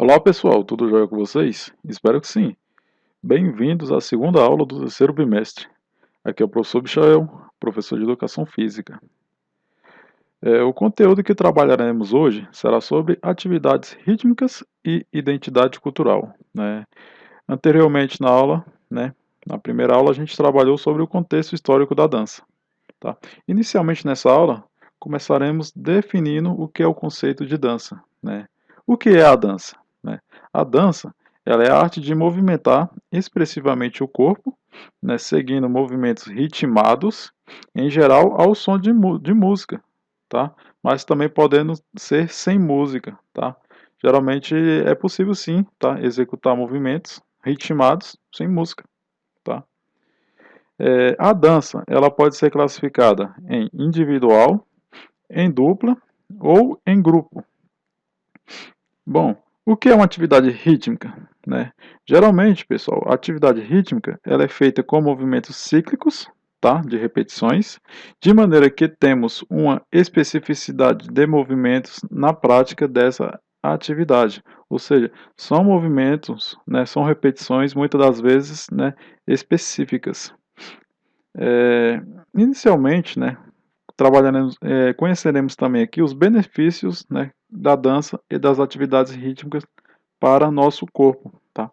Olá pessoal, tudo jóia com vocês? Espero que sim. Bem-vindos à segunda aula do terceiro bimestre. Aqui é o professor Michael, professor de Educação Física. O conteúdo que trabalharemos hoje será sobre atividades rítmicas e identidade cultural, né? Anteriormente na aula, na primeira aula, a gente trabalhou sobre o contexto histórico da dança. Tá? Inicialmente nessa aula, começaremos definindo o que é o conceito de dança. Né? O que é a dança? Né? A dança ela é a arte de movimentar expressivamente o corpo, né, seguindo movimentos ritmados, em geral ao som de música, tá? Mas também podendo ser sem música. Tá? Geralmente é possível sim, tá? Executar movimentos ritmados sem música. Tá? A dança ela pode ser classificada em individual, em dupla ou em grupo. Bom, o que é uma atividade rítmica? Né? Geralmente, pessoal, a atividade rítmica ela é feita com movimentos cíclicos, tá? De repetições, de maneira que temos uma especificidade de movimentos na prática dessa atividade. Ou seja, são movimentos, né, são repetições muitas das vezes, né, específicas. Inicialmente, né, conheceremos também aqui os benefícios, né, da dança e das atividades rítmicas para nosso corpo. Tá?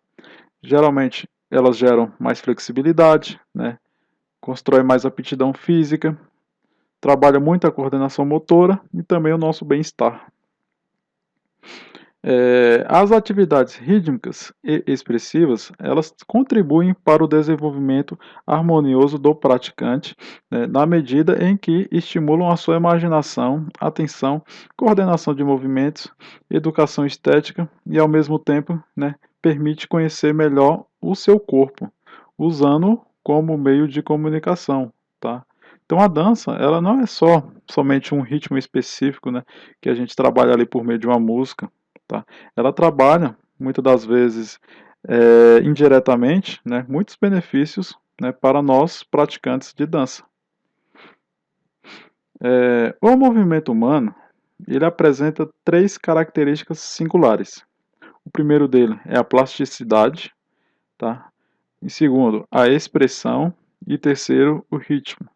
Geralmente, elas geram mais flexibilidade, né, constrói mais aptidão física, trabalha muito a coordenação motora e também o nosso bem-estar. As atividades rítmicas e expressivas, elas contribuem para o desenvolvimento harmonioso do praticante, né, na medida em que estimulam a sua imaginação, atenção, coordenação de movimentos, educação estética e, ao mesmo tempo, né, permite conhecer melhor o seu corpo, usando como meio de comunicação. Tá? Então a dança, ela não é somente um ritmo específico, né, que a gente trabalha ali por meio de uma música. Tá? Ela trabalha, muitas das vezes, indiretamente, né, muitos benefícios, né, para nós praticantes de dança. O movimento humano ele apresenta três características singulares. O primeiro dele é a plasticidade, tá? Em segundo, a expressão e terceiro, o ritmo.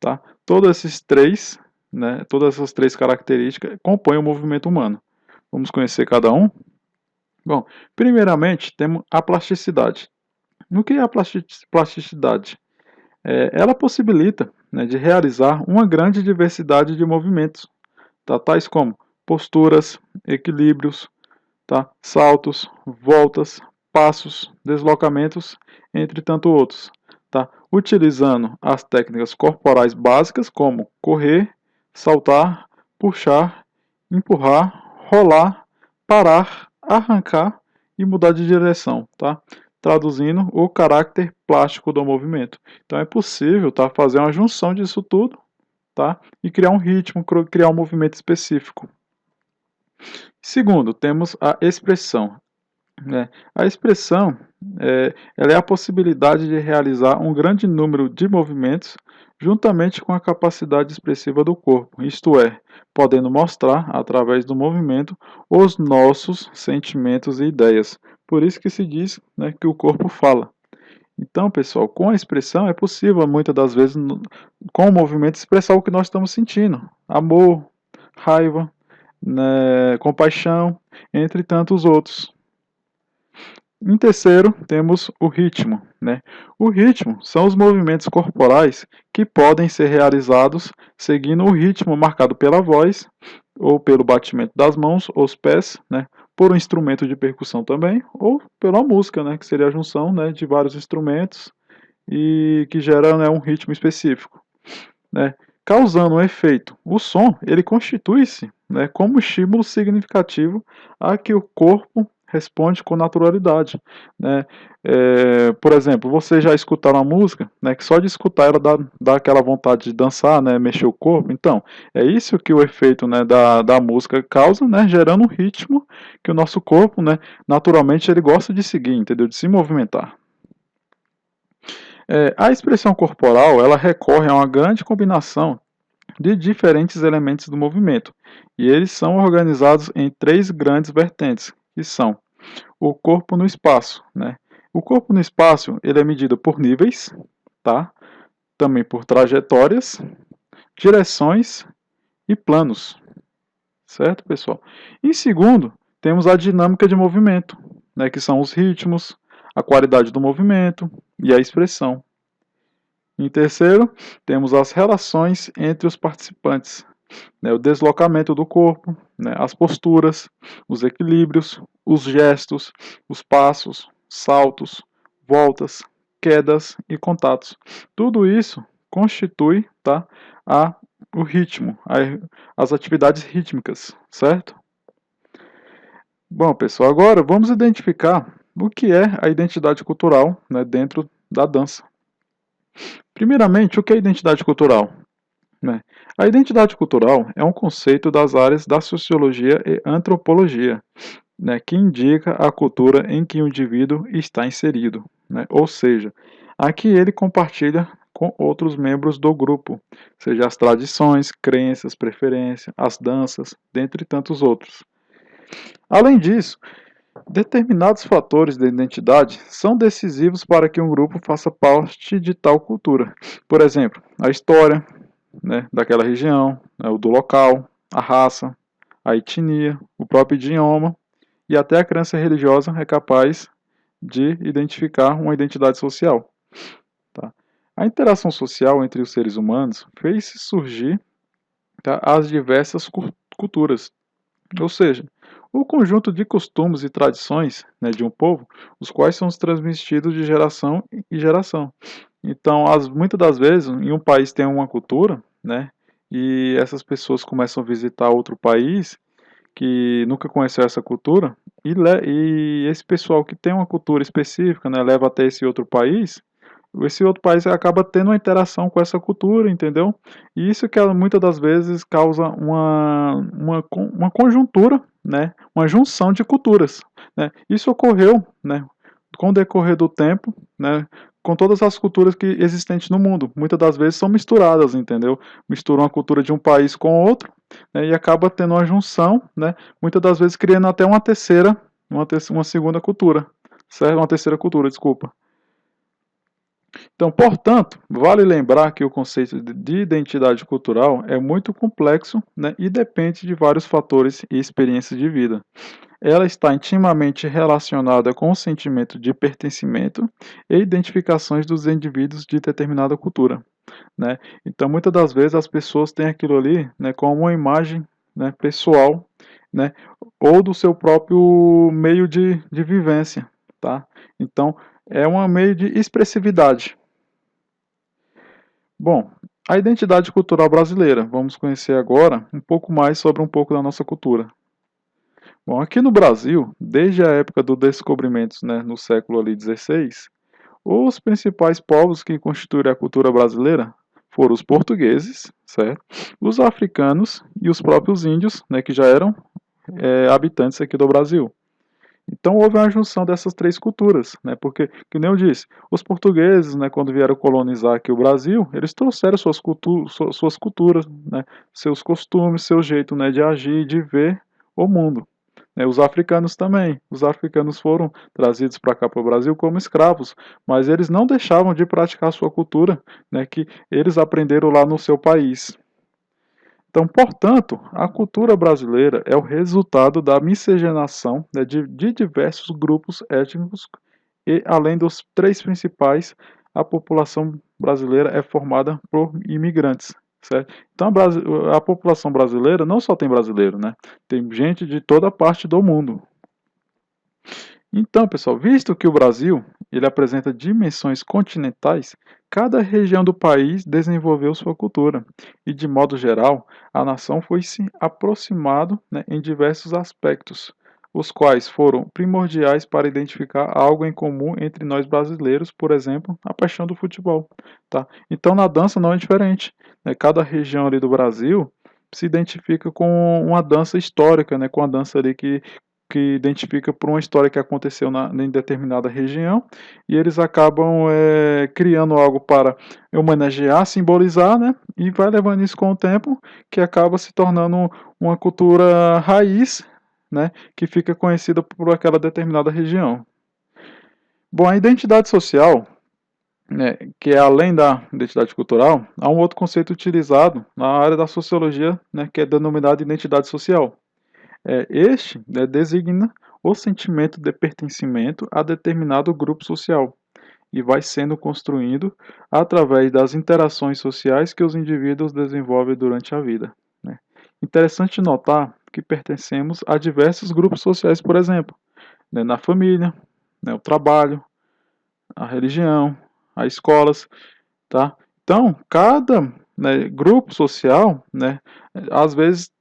Tá? Todas essas três características compõem o movimento humano. Vamos conhecer cada um? Bom, primeiramente temos a plasticidade. O que é a plasticidade? Ela possibilita, né, de realizar uma grande diversidade de movimentos, tá? Tais como posturas, equilíbrios, tá? Saltos, voltas, passos, deslocamentos, entre tanto outros. Tá? Utilizando as técnicas corporais básicas como correr, saltar, puxar, empurrar, rolar, parar, arrancar e mudar de direção, tá? Traduzindo o caráter plástico do movimento. Então é possível, tá, fazer uma junção disso tudo, tá? E criar um ritmo, criar um movimento específico. Segundo, temos a expressão. A expressão ela é a possibilidade de realizar um grande número de movimentos juntamente com a capacidade expressiva do corpo, isto é, podendo mostrar, através do movimento, os nossos sentimentos e ideias. Por isso que se diz, né, que o corpo fala. Então, pessoal, com a expressão é possível, muitas das vezes, com o movimento, expressar o que nós estamos sentindo. Amor, raiva, né, compaixão, entre tantos outros. Em terceiro, temos o ritmo. Né? O ritmo são os movimentos corporais que podem ser realizados seguindo o ritmo marcado pela voz, ou pelo batimento das mãos ou os pés, né? Por um instrumento de percussão também, ou pela música, né? Que seria a junção, né, de vários instrumentos e que gera, né, um ritmo específico. Né? Causando um efeito. O som ele constitui-se, né, como estímulo significativo a que o corpo responde com naturalidade. Né? Por exemplo, você já escutaram uma música, né, que só de escutar ela dá aquela vontade de dançar, né, mexer o corpo. Então, é isso que o efeito, né, da música causa, né, gerando um ritmo que o nosso corpo, né, naturalmente ele gosta de seguir, entendeu? De se movimentar. A expressão corporal ela recorre a uma grande combinação de diferentes elementos do movimento, e eles são organizados em três grandes vertentes, que são o corpo no espaço, né? O corpo no espaço, ele é medido por níveis, tá? Também por trajetórias, direções e planos, certo, pessoal? Em segundo, temos a dinâmica de movimento, né, que são os ritmos, a qualidade do movimento e a expressão. Em terceiro, temos as relações entre os participantes, né, o deslocamento do corpo, né, as posturas, os equilíbrios, os gestos, os passos, saltos, voltas, quedas e contatos. Tudo isso constitui, tá, o ritmo, as atividades rítmicas, certo? Bom, pessoal, agora vamos identificar o que é a identidade cultural, né, dentro da dança. Primeiramente, o que é identidade cultural? Né? A identidade cultural é um conceito das áreas da sociologia e antropologia, né, que indica a cultura em que o indivíduo está inserido, né? Ou seja, a que ele compartilha com outros membros do grupo, seja as tradições, crenças, preferências, as danças, dentre tantos outros. Além disso, determinados fatores da identidade são decisivos para que um grupo faça parte de tal cultura. Por exemplo, a história, né, daquela região, né, o do local, a raça, a etnia, o próprio idioma e até a crença religiosa é capaz de identificar uma identidade social. Tá? A interação social entre os seres humanos fez surgir, tá, as diversas culturas, ou seja, o conjunto de costumes e tradições, né, de um povo, os quais são transmitidos de geração em geração. Então, muitas das vezes, em um país tem uma cultura, né, e essas pessoas começam a visitar outro país que nunca conheceu essa cultura, e esse pessoal que tem uma cultura específica, né, leva até esse outro país acaba tendo uma interação com essa cultura, entendeu? E isso que muitas das vezes causa uma conjuntura, né, uma junção de culturas, né? Isso ocorreu, né, com o decorrer do tempo, né, com todas as culturas que existentes no mundo. Muitas das vezes são misturadas, entendeu? Misturam a cultura de um país com outro, né, e acaba tendo uma junção, né, muitas das vezes criando até uma segunda cultura, certo? Uma terceira cultura, desculpa. Então, portanto, vale lembrar que o conceito de identidade cultural é muito complexo, né, e depende de vários fatores e experiências de vida. Ela está intimamente relacionada com o sentimento de pertencimento e identificações dos indivíduos de determinada cultura, né? Então, muitas das vezes as pessoas têm aquilo ali, né, como uma imagem, né, pessoal, né, ou do seu próprio meio de vivência, tá? Então, é um meio de expressividade. Bom, a identidade cultural brasileira. Vamos conhecer agora um pouco mais sobre um pouco da nossa cultura. Bom, aqui no Brasil, desde a época dos descobrimentos, né, no século ali 16, os principais povos que constituem a cultura brasileira foram os portugueses, certo? Os africanos e os próprios índios, né, que já eram habitantes aqui do Brasil. Então houve uma junção dessas três culturas, né? Porque, que nem eu disse, os portugueses, né, quando vieram colonizar aqui o Brasil, eles trouxeram suas culturas, né, seus costumes, seu jeito, né, de agir, de ver o mundo. Os africanos também. Os africanos foram trazidos para cá para o Brasil como escravos, mas eles não deixavam de praticar sua cultura, né, que eles aprenderam lá no seu país. Então, portanto, a cultura brasileira é o resultado da miscigenação, né, de diversos grupos étnicos e, além dos três principais, a população brasileira é formada por imigrantes, certo? Então, a população brasileira não só tem brasileiro, né? Tem gente de toda parte do mundo. Então, pessoal, visto que o Brasil ele apresenta dimensões continentais, cada região do país desenvolveu sua cultura e, de modo geral, a nação foi se aproximando, né, em diversos aspectos, os quais foram primordiais para identificar algo em comum entre nós brasileiros, por exemplo, a paixão do futebol. Tá? Então, na dança não é diferente. Né? Cada região ali do Brasil se identifica com uma dança histórica, né, com a dança ali que identifica por uma história que aconteceu em determinada região, e eles acabam criando algo para homenagear, simbolizar, né? E vai levando isso com o tempo, que acaba se tornando uma cultura raiz, né, que fica conhecida por aquela determinada região. Bom, a identidade social, né, que é além da identidade cultural, há um outro conceito utilizado na área da sociologia, né, que é denominado identidade social. Este, né, designa o sentimento de pertencimento a determinado grupo social e vai sendo construído através das interações sociais que os indivíduos desenvolvem durante a vida, né. Interessante notar que pertencemos a diversos grupos sociais, por exemplo, né, na família, né, o trabalho, a religião, as escolas, tá? Então, cada, né, grupo social, né, às vezes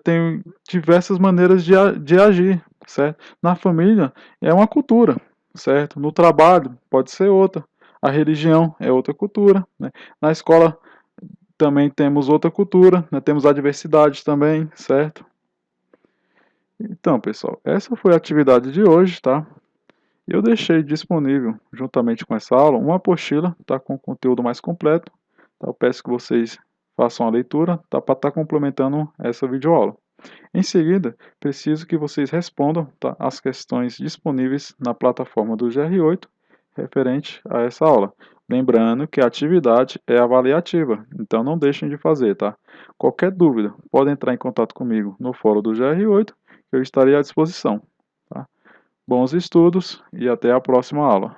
tem diversas maneiras de agir, certo? Na família é uma cultura, certo? No trabalho pode ser outra. A religião é outra cultura, né? Na escola também temos outra cultura, né? Temos a diversidade também, certo? Então, pessoal, essa foi a atividade de hoje, tá? Eu deixei disponível, juntamente com essa aula, uma apostila, tá, com conteúdo mais completo. Tá? Eu peço que vocês façam a leitura, tá, para estar complementando essa videoaula. Em seguida, preciso que vocês respondam, tá, as questões disponíveis na plataforma do GR8 referente a essa aula. Lembrando que a atividade é avaliativa, então não deixem de fazer, tá? Qualquer dúvida, pode entrar em contato comigo no fórum do GR8, que eu estarei à disposição. Tá? Bons estudos e até a próxima aula.